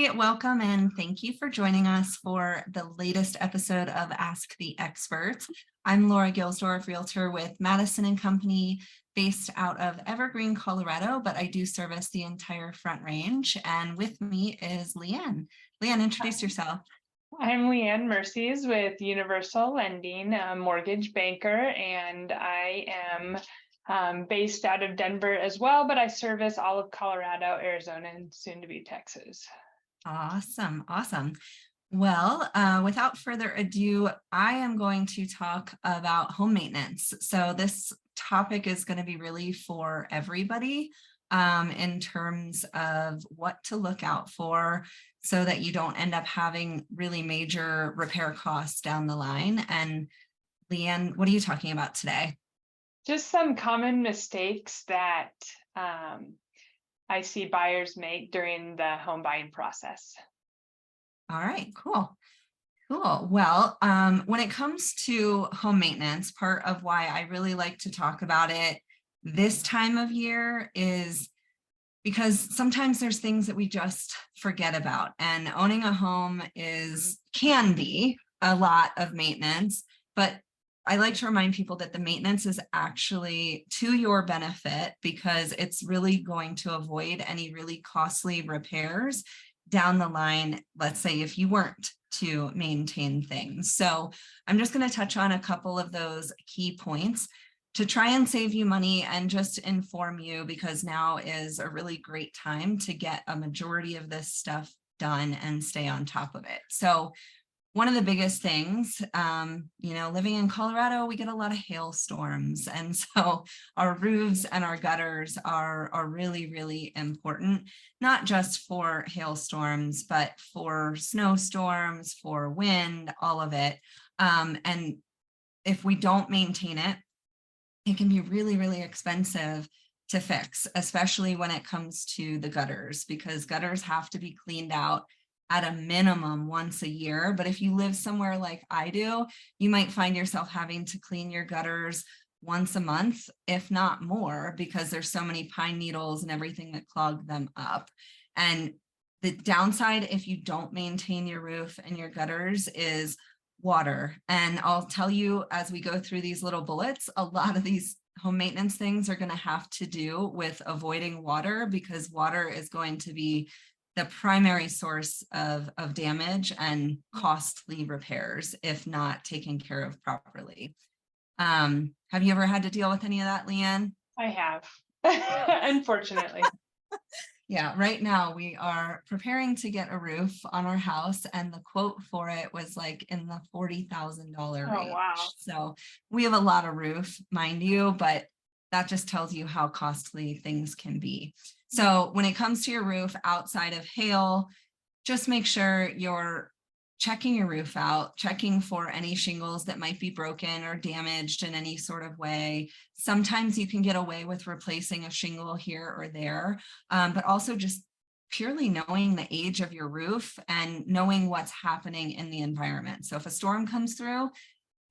Hi, welcome and thank you for joining us for the latest episode of Ask the Experts. I'm Laura.Gilsdorf, Realtor with Madison and Company, based out of Evergreen, Colorado, but I do service the entire Front Range. And with me is LeAnne. LeAnne, introduce yourself. I'm lmerciez with Universal Lending, a mortgage banker, and I am based out of Denver as well, but I service all of Colorado, Arizona, and soon to be Texas. Awesome, awesome. Well, without further ado, I am going to talk about home maintenance. So this topic is going to be really for everybody in terms of what to look out for so that you don't end up having really major repair costs down the line. And LeAnne, what are you talking about today? Just some common mistakes that I see buyers make during the home buying process. All right, cool. Cool. Well, when it comes to home maintenance, part of why I really like to talk about it this time of year is because sometimes there's things that we just forget about, and owning a home can be a lot of maintenance, but I like to remind people that the maintenance is actually to your benefit because it's really going to avoid any really costly repairs down the line, let's say if you weren't to maintain things. So I'm just going to touch on a couple of those key points to try and save you money and just inform you, because now is a really great time to get a majority of this stuff done and stay on top of it. So one of the biggest things, living in Colorado, we get a lot of hailstorms. And so our roofs and our gutters are really, really important, not just for hailstorms, but for snowstorms, for wind, all of it. And if we don't maintain it, it can be really, really expensive to fix, especially when it comes to the gutters, because gutters have to be cleaned out at a minimum once a year. But if you live somewhere like I do, you might find yourself having to clean your gutters once a month, if not more, because there's so many pine needles and everything that clog them up. And the downside, if you don't maintain your roof and your gutters, is water. And I'll tell you, as we go through these little bullets, a lot of these home maintenance things are going to have to do with avoiding water, because water is going to be the primary source of damage and costly repairs if not taken care of properly. Have you ever had to deal with any of that, LeAnne? I have, unfortunately. Yeah, right now we are preparing to get a roof on our house, and the quote for it was like in the $40,000 range. Oh, wow. So we have a lot of roof, mind you, but that just tells you how costly things can be. So when it comes to your roof outside of hail, just make sure you're checking your roof out, checking for any shingles that might be broken or damaged in any sort of way. Sometimes you can get away with replacing a shingle here or there, but also just purely knowing the age of your roof and knowing what's happening in the environment. So if a storm comes through,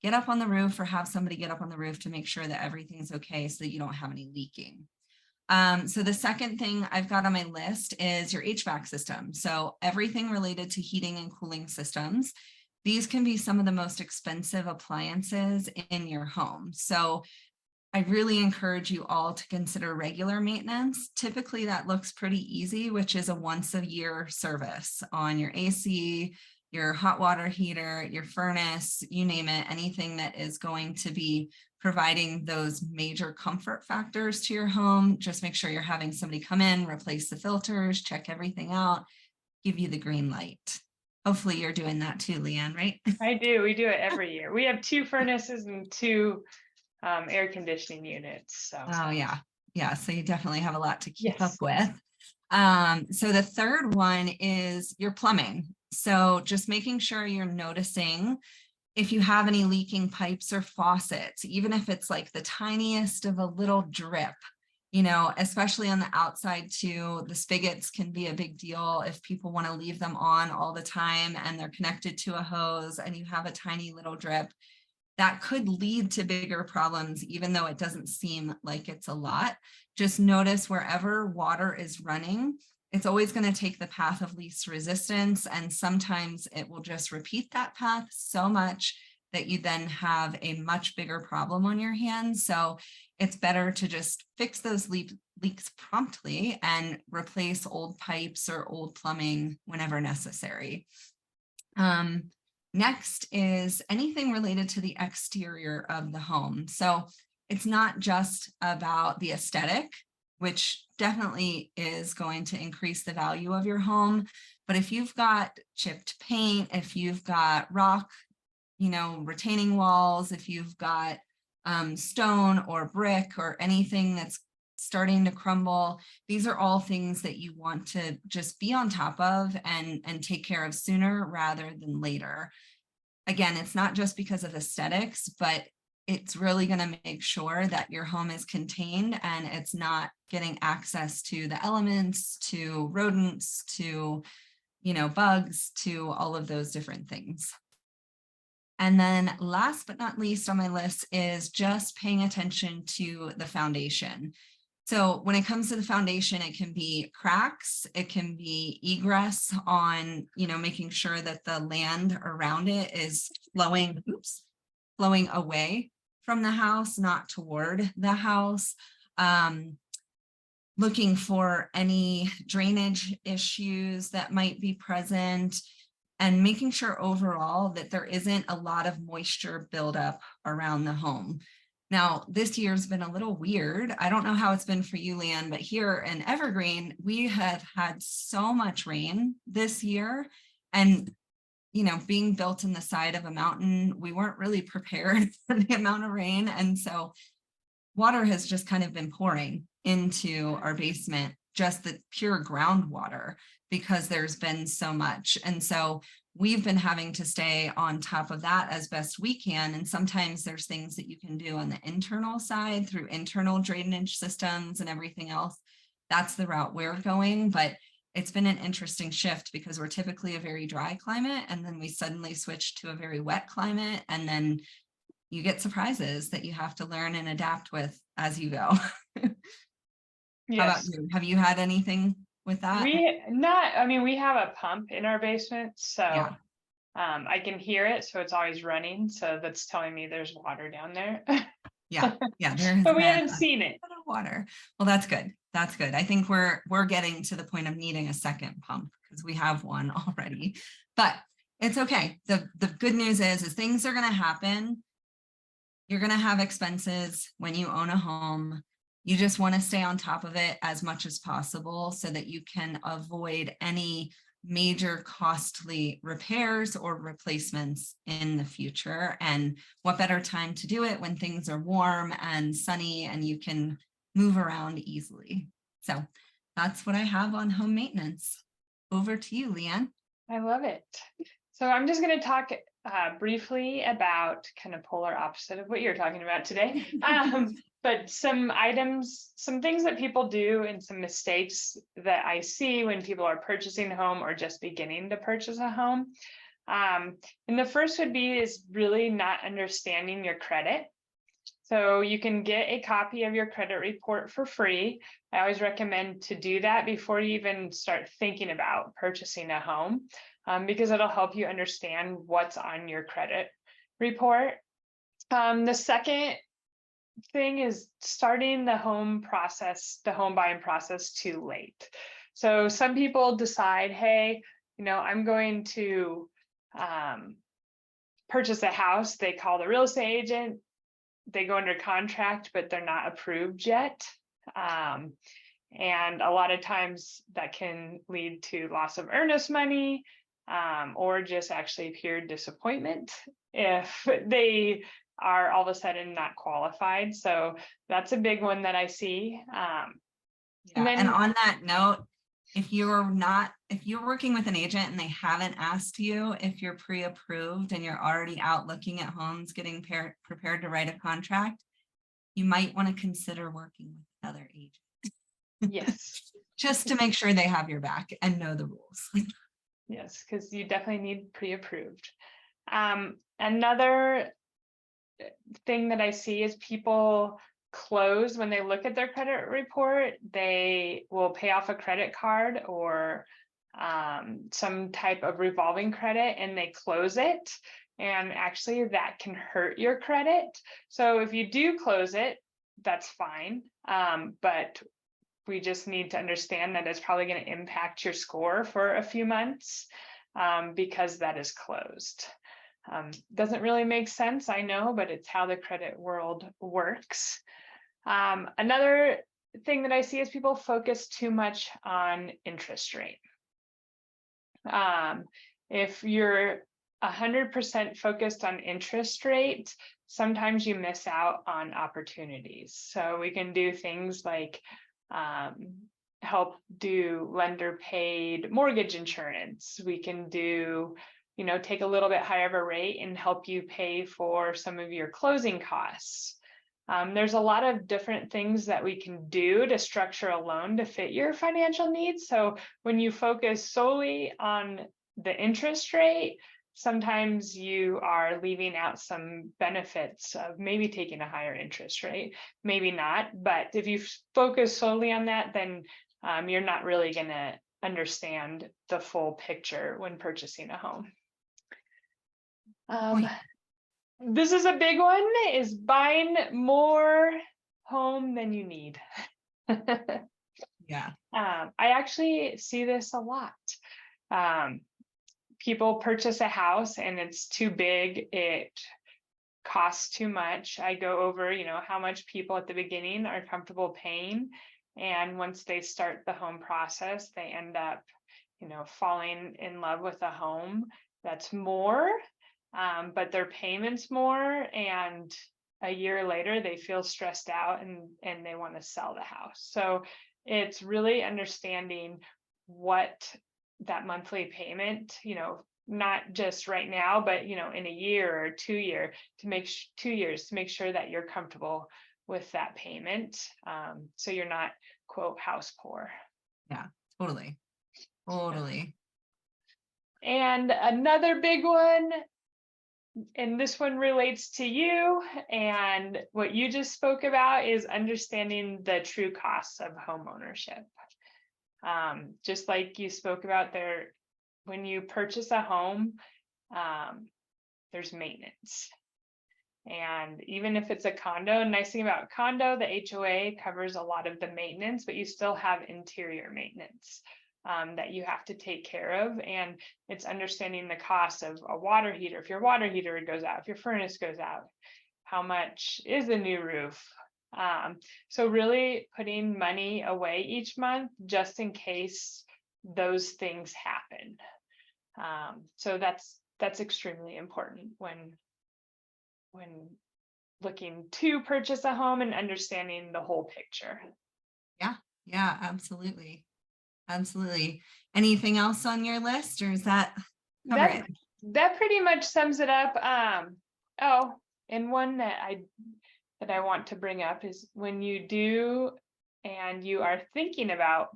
get up on the roof or have somebody get up on the roof to make sure that everything's okay so that you don't have any leaking. So the second thing I've got on my list is your HVAC system. So everything related to heating and cooling systems. These can be some of the most expensive appliances in your home. So I really encourage you all to consider regular maintenance. Typically that looks pretty easy, which is a once a year service on your AC, your hot water heater, your furnace, you name it, anything that is going to be providing those major comfort factors to your home. Just make sure you're having somebody come in, replace the filters, check everything out, give you the green light. Hopefully you're doing that too, LeAnne, right? I do. We do it every year. We have 2 furnaces and 2 air conditioning units. So. Oh yeah. Yeah. So you definitely have a lot to keep up Yes. with. So the third one is your plumbing. So just making sure you're noticing if you have any leaking pipes or faucets, even if it's like the tiniest of a little drip, especially on the outside too, the spigots can be a big deal if people want to leave them on all the time and they're connected to a hose and you have a tiny little drip. That could lead to bigger problems, even though it doesn't seem like it's a lot. Just notice wherever water is running, it's always going to take the path of least resistance. And sometimes it will just repeat that path so much that you then have a much bigger problem on your hands. So it's better to just fix those leaks promptly and replace old pipes or old plumbing whenever necessary. Next is anything related to the exterior of the home. So it's not just about the aesthetic, which definitely is going to increase the value of your home. But if you've got chipped paint, if you've got rock, retaining walls, if you've got stone or brick or anything that's starting to crumble, these are all things that you want to just be on top of and take care of sooner rather than later. Again, it's not just because of aesthetics, but it's really going to make sure that your home is contained and it's not getting access to the elements, to rodents, to, bugs, to all of those different things. And then last but not least on my list is just paying attention to the foundation. So when it comes to the foundation, it can be cracks, it can be egress on, making sure that the land around it is flowing away from the house, not toward the house. Looking for any drainage issues that might be present, and making sure overall that there isn't a lot of moisture buildup around the home. Now, this year's been a little weird. I don't know how it's been for you, LeAnne, but here in Evergreen, we have had so much rain this year. And, being built in the side of a mountain, we weren't really prepared for the amount of rain. And so water has just kind of been pouring into our basement, just the pure groundwater, because there's been so much. And so we've been having to stay on top of that as best we can. And sometimes there's things that you can do on the internal side through internal drainage systems and everything else. That's the route we're going. But it's been an interesting shift because we're typically a very dry climate, and then we suddenly switch to a very wet climate. And then you get surprises that you have to learn and adapt with as you go. Yes. How about you? Have you had anything with that? We have a pump in our basement, so Yeah. I can hear it, so it's always running. So that's telling me there's water down there. Yeah. There but we haven't seen it. Of water. Well, that's good. That's good. I think we're getting to the point of needing a second pump because we have one already. But it's okay. The good news is things are going to happen. You're going to have expenses when you own a home. You just want to stay on top of it as much as possible so that you can avoid any major costly repairs or replacements in the future. And what better time to do it when things are warm and sunny and you can move around easily. So that's what I have on home maintenance. Over to you, LeAnne. I love it. So I'm just going to talk briefly about kind of polar opposite of what you're talking about today. But some things that people do and some mistakes that I see when people are purchasing a home or just beginning to purchase a home. And the first is really not understanding your credit. So you can get a copy of your credit report for free. I always recommend to do that before you even start thinking about purchasing a home, because it'll help you understand what's on your credit report. The second thing is starting the home buying process too late. So some people decide, hey, I'm going to purchase a house. They call the real estate agent. They go under contract, but they're not approved yet. And a lot of times that can lead to loss of earnest money, or just actually pure disappointment if they are all of a sudden not qualified. So that's a big one that I see. And on that note, if you're working with an agent and they haven't asked you if you're pre-approved and you're already out looking at homes, getting prepared to write a contract, you might want to consider working with another agent. Yes. Just to make sure they have your back and know the rules. Yes, because you definitely need pre-approved. Another thing that I see is people close, when they look at their credit report, they will pay off a credit card or some type of revolving credit, and they close it. And actually that can hurt your credit. So if you do close it, that's fine. But we just need to understand that it's probably going to impact your score for a few months because that is closed. Doesn't really make sense, I know, but it's how the credit world works. Another thing that I see is people focus too much on interest rate. If you're 100% focused on interest rate, sometimes you miss out on opportunities. So we can do things like help do lender paid mortgage insurance. We can do, take a little bit higher of a rate and help you pay for some of your closing costs. There's a lot of different things that we can do to structure a loan to fit your financial needs. So when you focus solely on the interest rate, sometimes you are leaving out some benefits of maybe taking a higher interest rate, maybe not. But if you focus solely on that, then you're not really going to understand the full picture when purchasing a home. This is a big one, is buying more home than you need. Yeah. I actually see this a lot. People purchase a house and it's too big, it costs too much. I go over, how much people at the beginning are comfortable paying. And once they start the home process, they end up, falling in love with a home that's more, but their payments more. And a year later, they feel stressed out and they want to sell the house. So it's really understanding what that monthly payment, not just right now, but, in a year or 2 years to make 2 years to make sure that you're comfortable with that payment. So you're not, quote, house poor. Yeah, totally. Totally. And another big one, and this one relates to you and what you just spoke about, is understanding the true costs of home ownership. Just like you spoke about there, when you purchase a home, there's maintenance. And even if it's a condo, nice thing about condo, the HOA covers a lot of the maintenance, but you still have interior maintenance that you have to take care of. And it's understanding the cost of a water heater. If your water heater goes out, if your furnace goes out, how much is a new roof? So really putting money away each month just in case those things happen. So that's extremely important when looking to purchase a home and understanding the whole picture. Yeah, absolutely. Absolutely. Anything else on your list, or is that cover it? That pretty much sums it up. And one that I want to bring up is when you do and you are thinking about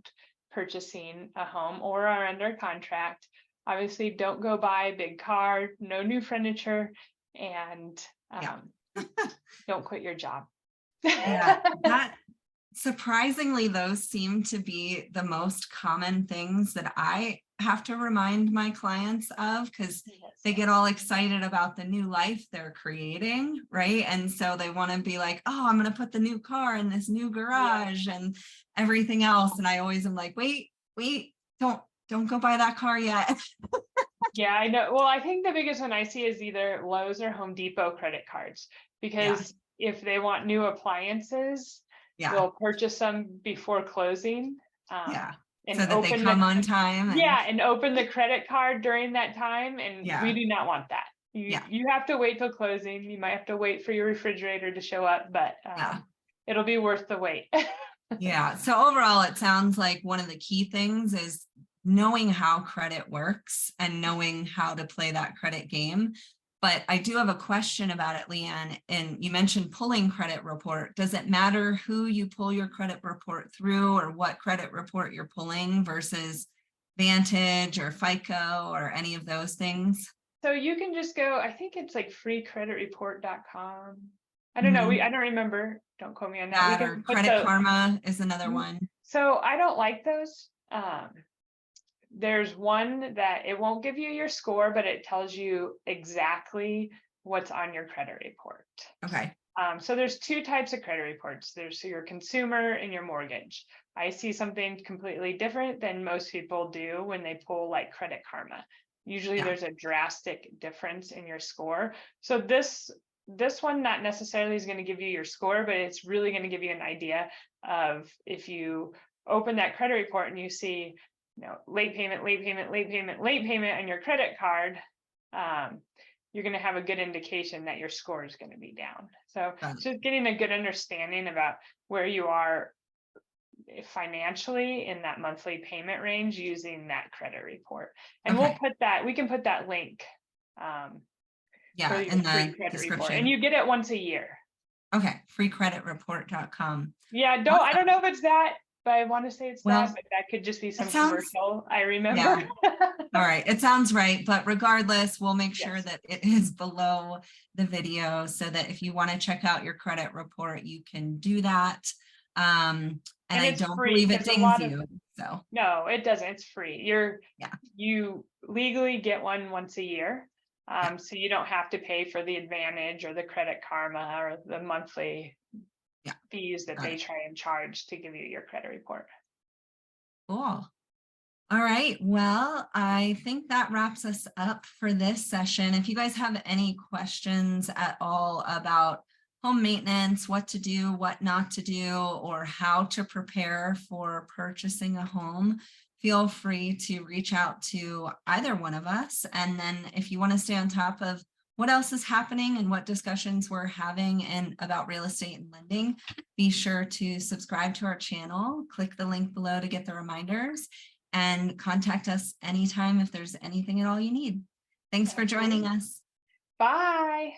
purchasing a home or are under contract, obviously don't go buy a big car, no new furniture, and don't quit your job. Yeah, that surprisingly, those seem to be the most common things that I have to remind my clients of, because they get all excited about the new life they're creating, right? And so they want to be like, oh, I'm going to put the new car in this new garage and everything else. And I always am like, wait, don't go buy that car yet. Yeah, I know. Well, I think the biggest one I see is either Lowe's or Home Depot credit cards, because if they want new appliances, they'll purchase them before closing. And so that they come on time. And open the credit card during that time. And we do not want that. You have to wait till closing. You might have to wait for your refrigerator to show up, but it'll be worth the wait. Yeah. So overall, it sounds like one of the key things is knowing how credit works and knowing how to play that credit game. But I do have a question about it, LeAnne, and you mentioned pulling credit report. Does it matter who you pull your credit report through or what credit report you're pulling versus Vantage or FICO or any of those things? So you can just go, I think it's like freecreditreport.com. I don't know. I don't remember. Don't quote me on that. We That or can put Credit the, Karma is another one. so I don't like those. There's one that it won't give you your score, but it tells you exactly what's on your credit report. Okay. So there's two types of credit reports. There's your consumer and your mortgage. I see something completely different than most people do when they pull like Credit Karma. Usually Yeah. there's a drastic difference in your score. So this one not necessarily is going to give you your score, but it's really going to give you an idea of if you open that credit report and you see, late payment, late payment, late payment, late payment on your credit card, you're going to have a good indication that your score is going to be down. So just getting a good understanding about where you are financially in that monthly payment range using that credit report. And Okay. we can put that link Yeah, for in your free the credit report. description. And you get it once a year. Okay, freecreditreport.com. Yeah, I don't know if it's that, but I want to say it's that, but that could just be some commercial. I remember. Yeah. All right, it sounds right, but regardless, we'll make sure that it is below the video so that if you want to check out your credit report, you can do that. And I don't believe it dings you. So no, it doesn't. It's free. You legally get one once a year. So you don't have to pay for the Advantage or the Credit Karma or the monthly fees that they try and charge to give you your credit report. Cool. All right. Well, I think that wraps us up for this session. If you guys have any questions at all about home maintenance, what to do, what not to do, or how to prepare for purchasing a home, feel free to reach out to either one of us. And then if you want to stay on top of what else is happening and what discussions we're having and about real estate and lending, be sure to subscribe to our channel, click the link below to get the reminders, and contact us anytime if there's anything at all you need. Thanks for joining us. Bye.